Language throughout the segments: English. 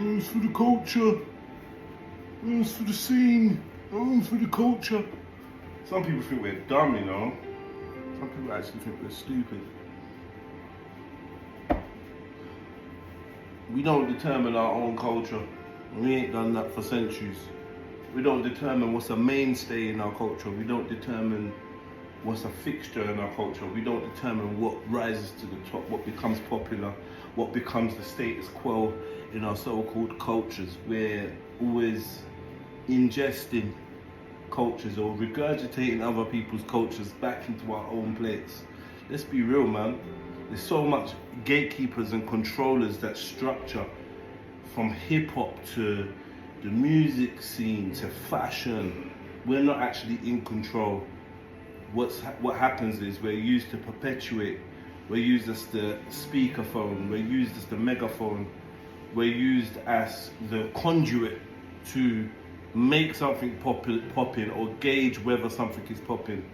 It's for the culture. It's for the scene. It's for the culture. Some people think we're dumb, you know. Some people actually think we're stupid. We don't determine our own culture. We ain't done that for centuries. We don't determine what's a mainstay in our culture. We don't determine what's a fixture in our culture. We don't determine what rises to the top, what becomes popular, what becomes the status quo in our so-called cultures. We're always ingesting cultures or regurgitating other people's cultures back into our own plates. Let's be real, man. There's so much gatekeepers and controllers that structure from hip-hop to the music scene to fashion. We're not actually in control. What happens is we're used to perpetuate. We're used as the speakerphone. We're used as the megaphone. We're used as the conduit to make something popping or gauge whether something is popping.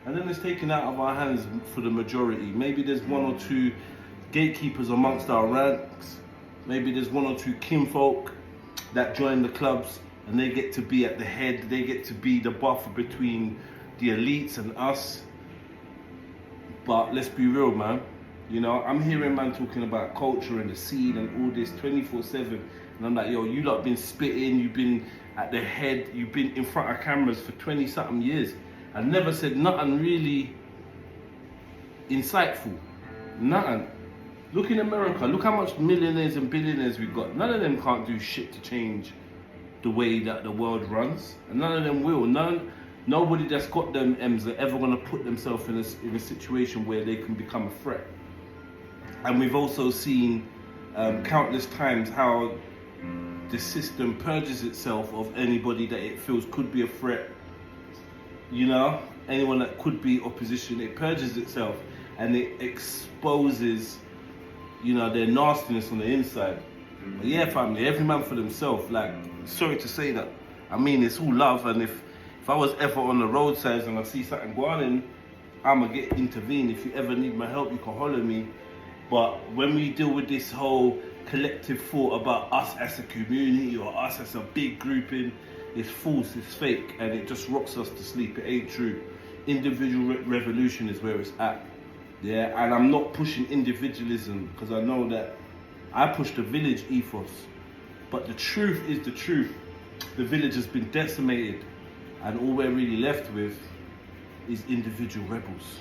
And then it's taken out of our hands for the majority. Maybe there's one or two gatekeepers amongst our ranks. Maybe there's one or two kinfolk that join the clubs and they get to be at the head. They get to be the buffer between the elites and us. But let's be real, man. You know, I'm hearing man talking about culture and the scene and all this 24/7. And I'm like, yo, you lot been spitting, you've been at the head, you've been in front of cameras for 20 something years. I never said nothing really insightful. Nothing. Look in America, look how much millionaires and billionaires we've got. None of them can't do shit to change the way that the world runs. And none of them will. Nobody that's got them M's are ever gonna put themselves in a situation where they can become a threat. And we've also seen countless times how the system purges itself of anybody that it feels could be a threat. You know, anyone that could be opposition, it purges itself and it exposes, you know, their nastiness on the inside. But yeah, family, every man for themselves. Like, sorry to say that. I mean, it's all love, and if I was ever on the roadside and I see something going on, I'ma get intervened. If you ever need my help, you can holler at me. But when we deal with this whole collective thought about us as a community or us as a big grouping, it's false, it's fake, and it just rocks us to sleep. It ain't true. Individual revolution is where it's at. Yeah, and I'm not pushing individualism because I know that I push the village ethos. But the truth is the truth. The village has been decimated, and all we're really left with is individual rebels.